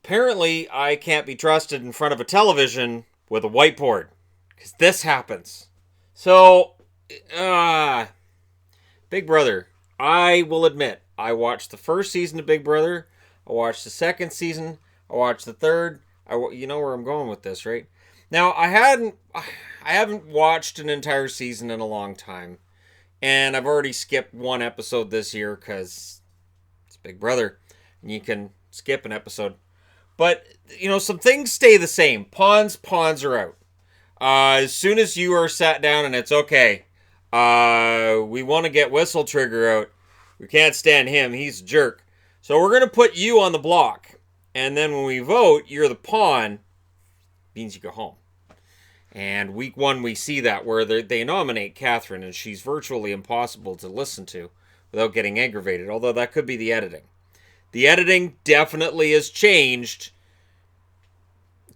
apparently I can't be trusted in front of a television with a whiteboard because this happens. So, uh, Big Brother. I will admit, I watched the first season of Big Brother. I watched the second season. I watched the third. You know where I'm going with this, right? Now, I haven't watched an entire season in a long time, and I've already skipped one episode this year because it's Big Brother, and you can skip an episode. But some things stay the same. Pawns are out. As soon as you are sat down and it's okay, we want to get Whistle Trigger out. We can't stand him. He's a jerk. So we're going to put you on the block. And then when we vote, you're the pawn. Means you go home. And week one, we see that where they nominate Catherine, and she's virtually impossible to listen to without getting aggravated. Although that could be the editing. The editing definitely has changed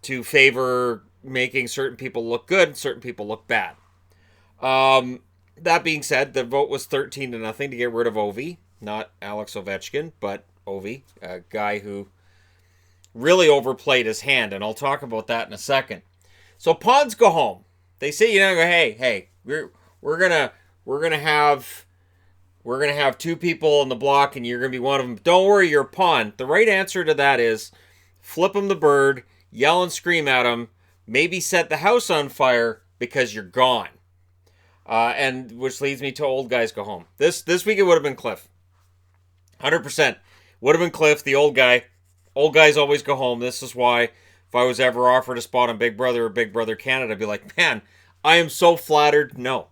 to favor making certain people look good and certain people look bad. That being said, the vote was 13-0 to get rid of Ovi. Not Alex Ovechkin, but Ovi, a guy who really overplayed his hand, and I'll talk about that in a second. So pawns go home. They say, hey, we're gonna have two people on the block, and you're gonna be one of them. Don't worry, you're a pawn. The right answer to that is flip him the bird, yell and scream at him, maybe set the house on fire because you're gone. And which leads me to old guys go home. This week it would have been Cliff. 100%. Would have been Cliff, the old guy. Old guys always go home. This is why if I was ever offered a spot on Big Brother or Big Brother Canada, I'd be like, man, I am so flattered. No.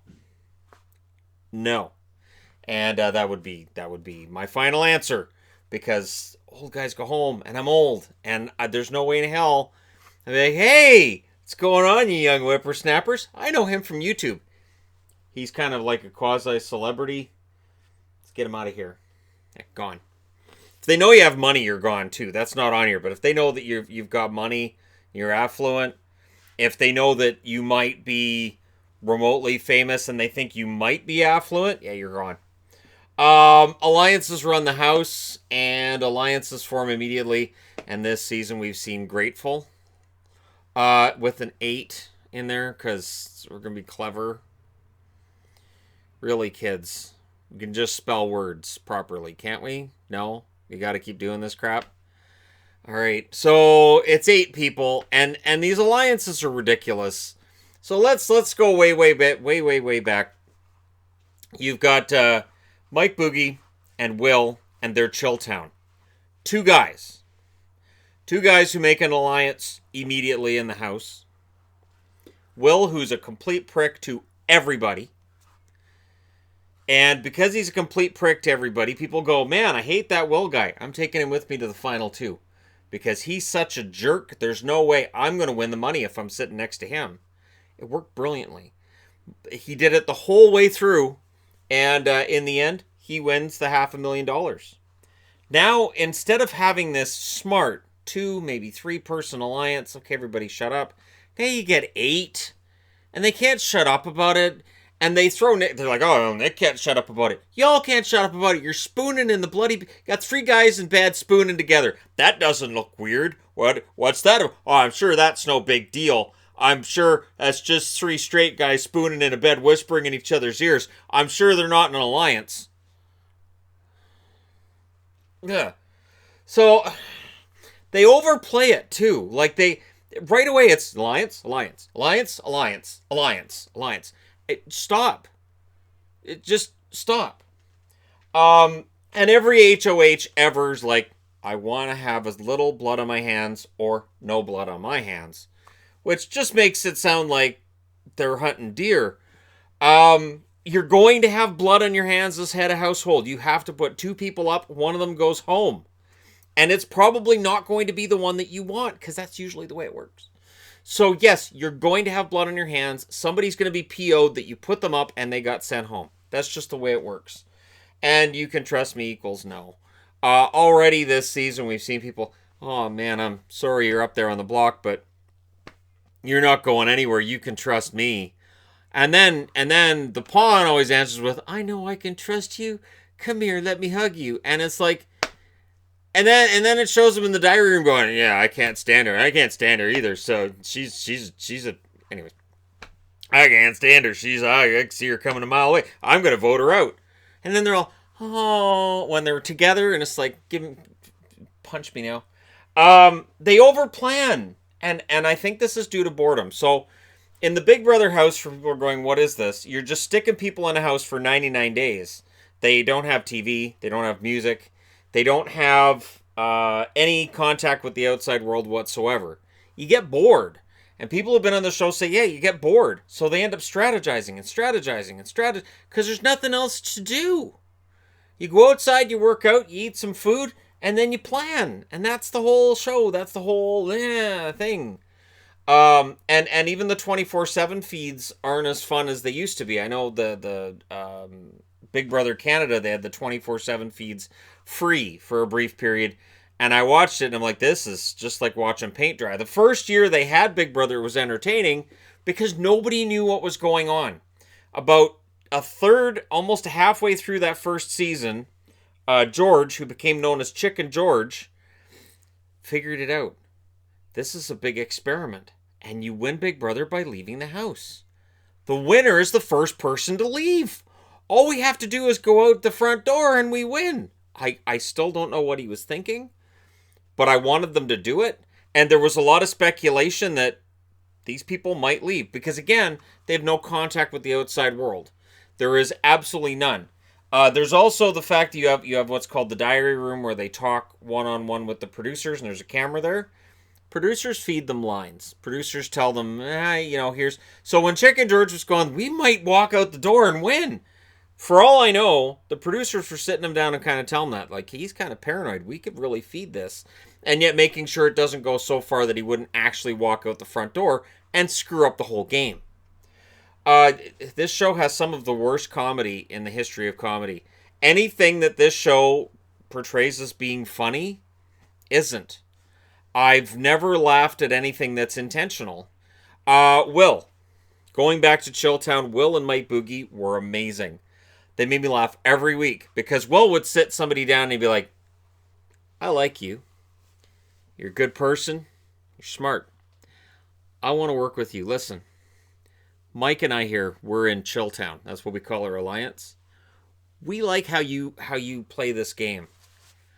And that would be my final answer, because old guys go home and I'm old and there's no way in hell I'd be like, hey, what's going on, you young whippersnappers? I know him from YouTube. He's kind of like a quasi-celebrity. Let's get him out of here. Yeah, gone. If they know you have money, you're gone too. That's not on here. But if they know that you've got money, you're affluent, if they know that you might be remotely famous and they think you might be affluent, yeah, you're gone. Alliances run the house, and alliances form immediately. And this season we've seen Grateful with an 8 in there because we're going to be clever. Really, kids, we can just spell words properly, can't we? No? You got to keep doing this crap? All right, so it's 8 people, and these alliances are ridiculous. So let's go way back. You've got Mike Boogie and Will and their Chilltown. Two guys who make an alliance immediately in the house. Will, who's a complete prick to everybody. And because he's a complete prick to everybody, people go, man, I hate that Will guy. I'm taking him with me to the final 2. Because he's such a jerk, there's no way I'm going to win the money if I'm sitting next to him. It worked brilliantly. He did it the whole way through. And in the end, he wins the $500,000. Now, instead of having this smart 2, maybe 3-person alliance, okay, everybody shut up. Now you get 8. And they can't shut up about it. And they throw Nick. They're like, oh, Nick can't shut up about it. Y'all can't shut up about it. You're spooning in the bloody. Got 3 guys in bed spooning together. That doesn't look weird. What's that? Oh, I'm sure that's no big deal. I'm sure that's just 3 straight guys spooning in a bed, whispering in each other's ears. I'm sure they're not in an alliance. Yeah. So they overplay it too. Like right away, it's alliance. Stop. Just stop. And every HOH ever's like, I want to have as little blood on my hands or no blood on my hands. Which just makes it sound like they're hunting deer. You're going to have blood on your hands as head of household. You have to put 2 people up. One of them goes home. And it's probably not going to be the one that you want, because that's usually the way it works. So yes, you're going to have blood on your hands. Somebody's going to be PO'd that you put them up and they got sent home. That's just the way it works. And you can trust me equals no. Already this season we've seen people, oh man, I'm sorry you're up there on the block, but you're not going anywhere. You can trust me. And then the pawn always answers with, I know I can trust you. Come here, let me hug you. And it's like, And then it shows him in the diary room going, yeah, I can't stand her. I can't stand her either. So she's a anyway. I can't stand her. I can see her coming a mile away. I'm gonna vote her out. And then they're all, oh, when they're together, and it's like, punch me now. They overplan, and I think this is due to boredom. So in the Big Brother house, for people who are going, what is this? You're just sticking people in a house for 99 days. They don't have TV. They don't have music. They don't have any contact with the outside world whatsoever. You get bored. And people who've been on the show say, yeah, you get bored. So they end up strategizing because there's nothing else to do. You go outside, you work out, you eat some food, and then you plan. And that's the whole show. That's the whole thing. And even the 24/7 feeds aren't as fun as they used to be. I know the Big Brother Canada, they had the 24/7 feeds free for a brief period. And I watched it and I'm like, this is just like watching paint dry. The first year they had Big Brother, it was entertaining because nobody knew what was going on. About a third, almost halfway through that first season, George, who became known as Chicken George, figured it out. This is a big experiment. And you win Big Brother by leaving the house. The winner is the first person to leave. All we have to do is go out the front door and we win. I still don't know what he was thinking, but I wanted them to do it. And there was a lot of speculation that these people might leave because, again, they have no contact with the outside world. There is absolutely none. There's also the fact that you have what's called the diary room where they talk one-on-one with the producers and there's a camera there. Producers feed them lines. Producers tell them, here's... So when Chicken George was going, we might walk out the door and win. For all I know, the producers were sitting him down and kind of telling him that. Like, he's kind of paranoid. We could really feed this. And yet making sure it doesn't go so far that he wouldn't actually walk out the front door and screw up the whole game. This show has some of the worst comedy in the history of comedy. Anything that this show portrays as being funny isn't. I've never laughed at anything that's intentional. Will. Going back to Chilltown, Will and Mike Boogie were amazing. They made me laugh every week because Will would sit somebody down and he'd be like, I like you. You're a good person. You're smart. I want to work with you. Listen, Mike and I here, we're in Chilltown. That's what we call our alliance. We like how you play this game.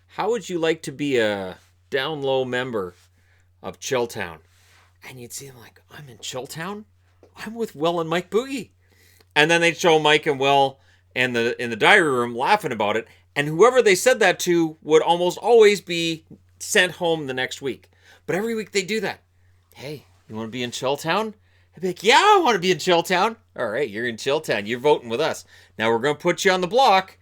How would you like to be a down low member of Chilltown? And you'd see him like, I'm in Chilltown? I'm with Will and Mike Boogie. And then they'd show Mike and Will in the diary room laughing about it. And whoever they said that to would almost always be sent home the next week. But every week they do that. Hey, you want to be in Chilltown? I'd be like, yeah, I want to be in Chilltown. All right, you're in Chilltown. You're voting with us. Now we're going to put you on the block,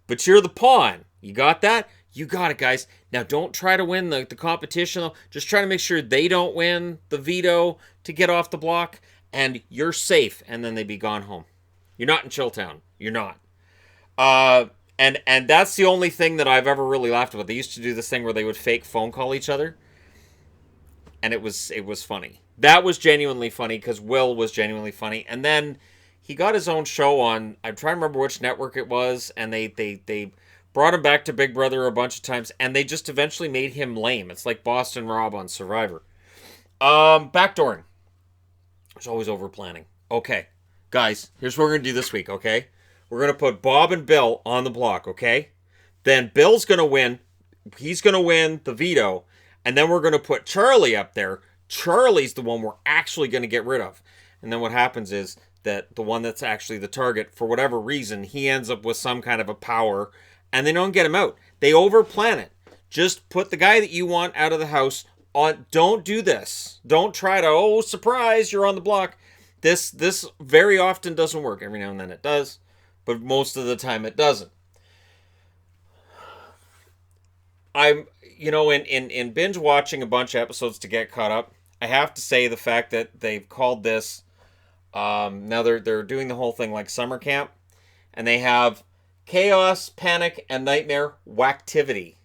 but you're the pawn. You got that? You got it, guys. Now don't try to win the competition, though. Just try to make sure they don't win the veto to get off the block, and you're safe, and then they'd be gone home. You're not in Chilltown. You're not. And that's the only thing that I've ever really laughed about. They used to do this thing where they would fake phone call each other, and it was funny. That was genuinely funny because Will was genuinely funny. And then he got his own show on, I'm trying to remember which network it was, and they brought him back to Big Brother a bunch of times, and they just eventually made him lame. It's like Boston Rob on Survivor. Backdooring. There's always over planning. Okay, guys, here's what we're going to do this week, okay? We're going to put Bob and Bill on the block, okay? Then Bill's going to win. He's going to win the veto. And then we're going to put Charlie up there. Charlie's the one we're actually going to get rid of. And then what happens is that the one that's actually the target, for whatever reason, he ends up with some kind of a power, and they don't get him out. They overplan it. Just put the guy that you want out of the house on. Don't do this. Don't try to, oh, surprise, you're on the block. This very often doesn't work. Every now and then it does, but most of the time it doesn't. I'm, in binge watching a bunch of episodes to get caught up, I have to say the fact that they've called this, now they're doing the whole thing like summer camp, and they have chaos, panic, and nightmare whacktivity.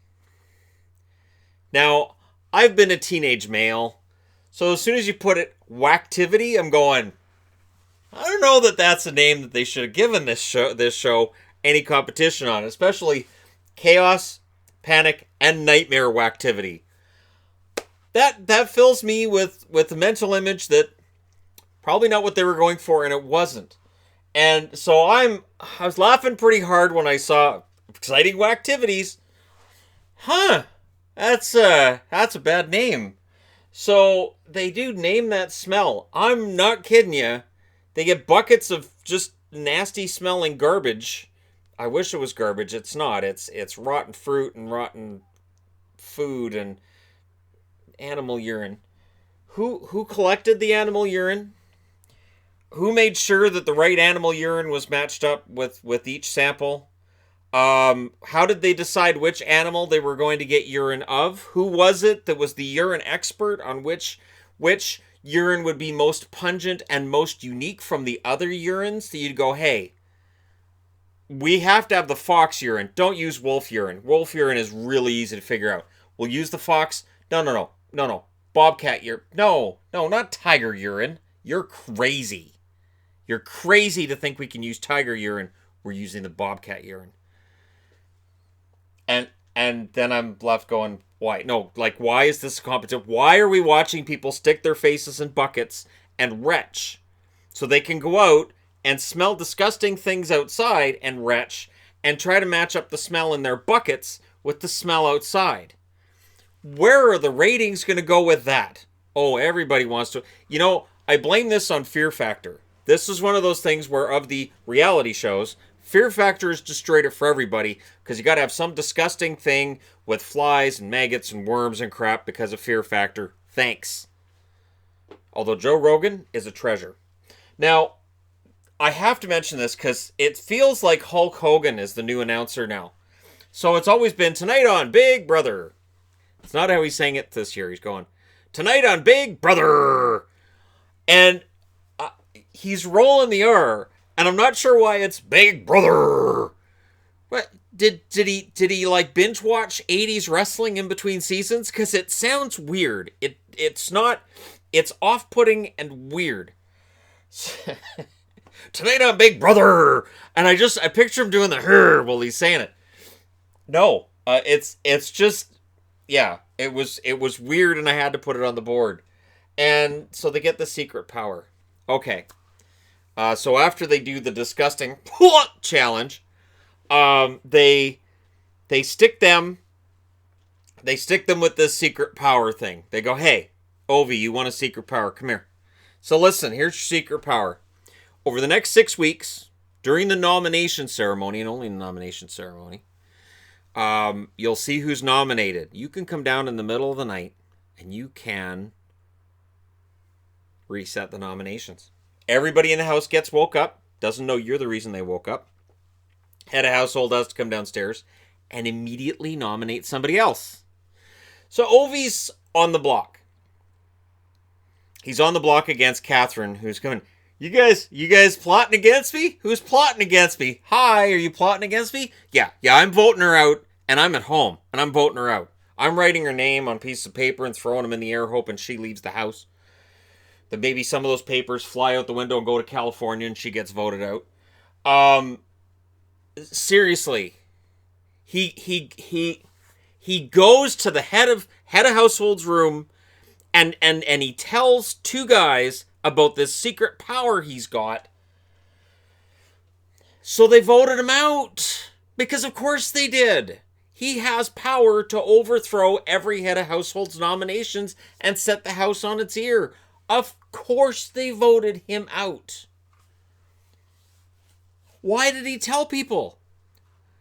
Now, I've been a teenage male, so as soon as you put it whacktivity, I'm going, I don't know that that's a name that they should have given this show any competition on, especially chaos, panic, and nightmare activity. That fills me with the mental image that probably not what they were going for, and it wasn't. And so I was laughing pretty hard when I saw exciting activities. Huh? That's a bad name. So they do name that smell. I'm not kidding you. They get buckets of just nasty smelling garbage. I wish it was garbage. It's not. It's rotten fruit and rotten food and animal urine. Who collected the animal urine? Who made sure that the right animal urine was matched up with each sample? How did they decide which animal they were going to get urine of? Who was it that was the urine expert on which urine would be most pungent and most unique from the other urines? That you'd go, hey, we have to have the fox urine. Don't use wolf urine. Wolf urine is really easy to figure out. We'll use the fox. No. Bobcat urine. No, not tiger urine. You're crazy. You're crazy to think we can use tiger urine. We're using the bobcat urine. And then I'm left going, why? No, like, why is this competitive? Why are we watching people stick their faces in buckets and retch so they can go out and smell disgusting things outside and retch and try to match up the smell in their buckets with the smell outside? Where are the ratings going to go with that? Oh, everybody wants to. You know, I blame this on Fear Factor. This is one of those things where, of the reality shows, Fear Factor has destroyed it for everybody because you got to have some disgusting thing with flies and maggots and worms and crap because of Fear Factor. Thanks. Although Joe Rogan is a treasure. Now, I have to mention this because it feels like Hulk Hogan is the new announcer now. So it's always been tonight on Big Brother. It's not how he's saying it this year. He's going, tonight on Big Brother. And he's rolling the R. And I'm not sure why it's Big Brother. What did he like binge watch 80s wrestling in between seasons? Because it sounds weird. It's not. It's off-putting and weird. Tonight on Big Brother, and I picture him doing the her while he's saying it. No, it's just, yeah. It was weird, and I had to put it on the board. And so they get the secret power. Okay. So after they do the disgusting challenge, they stick them with this secret power thing. They go, hey, Ovi, you want a secret power? Come here. So listen, here's your secret power. Over the next 6 weeks, during the nomination ceremony, and only the nomination ceremony, you'll see who's nominated. You can come down in the middle of the night, and you can reset the nominations. Everybody in the house gets woke up, doesn't know you're the reason they woke up. Head of household has to come downstairs and immediately nominate somebody else. So Ovi's on the block. He's on the block against Catherine, who's going, you guys plotting against me? Who's plotting against me? Hi, are you plotting against me? Yeah, I'm voting her out, and I'm at home, and I'm voting her out. I'm writing her name on pieces of paper and throwing them in the air, hoping she leaves the house. That maybe some of those papers fly out the window and go to California, and she gets voted out. Seriously, he goes to the head of household's room, and he tells two guys about this secret power he's got. So they voted him out. Because of course they did. He has power to overthrow every head of household's nominations and set the house on its ear. Of course they voted him out. Why did he tell people?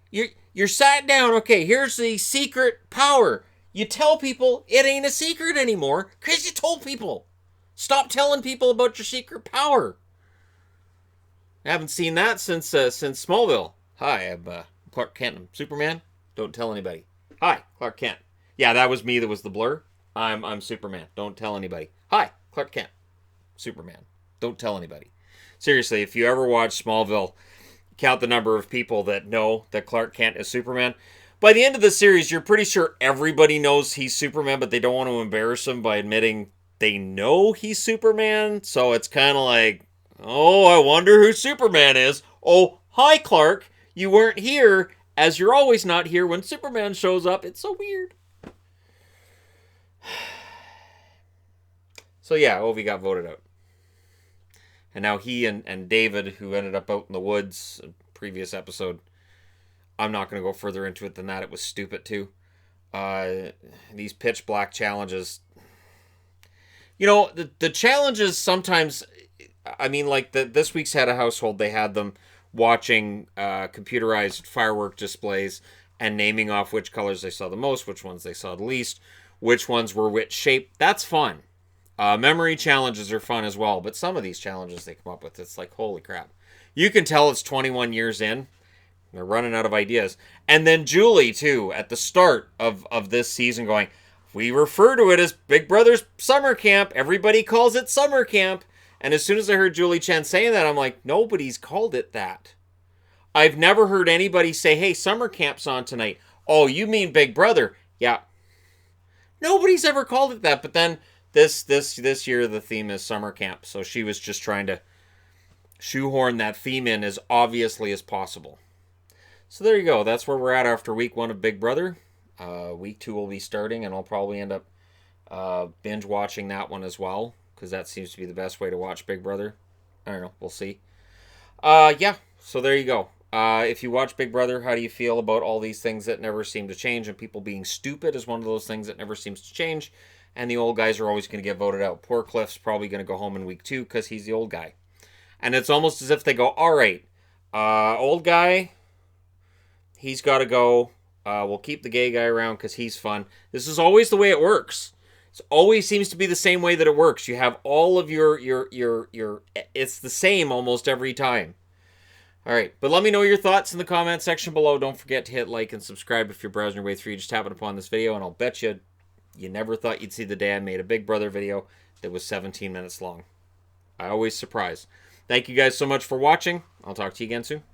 You're sat down, okay, here's the secret power. You tell people it ain't a secret anymore because you told people. Stop telling people about your secret power. I haven't seen that since Smallville. Hi, I'm Clark Kent. I'm Superman. Don't tell anybody. Hi, Clark Kent. Yeah, that was me that was the blur. I'm Superman. Don't tell anybody. Hi, Clark Kent. Superman. Don't tell anybody. Seriously, if you ever watch Smallville, count the number of people that know that Clark Kent is Superman. By the end of the series, you're pretty sure everybody knows he's Superman, but they don't want to embarrass him by admitting they know he's Superman. So it's kind of like, oh, I wonder who Superman is. Oh, hi, Clark. You weren't here as you're always not here when Superman shows up. It's so weird. So yeah, Ovi got voted out. And now he and David, who ended up out in the woods, previous episode, I'm not going to go further into it than that. It was stupid too. These pitch black challenges. You know, the challenges sometimes, I mean, like this week's Head of Household, they had them watching computerized firework displays and naming off which colors they saw the most, which ones they saw the least, which ones were which shape. That's fun. Memory challenges are fun as well, but some of these challenges they come up with, it's like, holy crap. You can tell it's 21 years in. They're running out of ideas. And then Julie, too, at the start of this season going, we refer to it as Big Brother's summer camp. Everybody calls it summer camp. And as soon as I heard Julie Chen saying that, I'm like, nobody's called it that. I've never heard anybody say, hey, summer camp's on tonight. Oh, you mean Big Brother? Yeah. Nobody's ever called it that. But then this year the theme is summer camp. So she was just trying to shoehorn that theme in as obviously as possible. So there you go. That's where we're at after week 1 of Big Brother. Week 2 will be starting, and I'll probably end up binge watching that one as well, because that seems to be the best way to watch Big Brother. I don't know. We'll see. Yeah, so there you go. If you watch Big Brother, how do you feel about all these things that never seem to change, and people being stupid is one of those things that never seems to change, and the old guys are always going to get voted out. Poor Cliff's probably going to go home in week 2 because he's the old guy. And it's almost as if they go, all right, old guy, he's got to go. We'll keep the gay guy around because he's fun. This is always the way it works. It always seems to be the same way that it works. You have all of your it's the same almost every time. All right, but let me know your thoughts in the comment section below. Don't forget to hit like and subscribe if you're browsing your way through. Just tapping upon this video, and I'll bet you never thought you'd see the day I made a Big Brother video that was 17 minutes long. I always surprise. Thank you guys so much for watching. I'll talk to you again soon.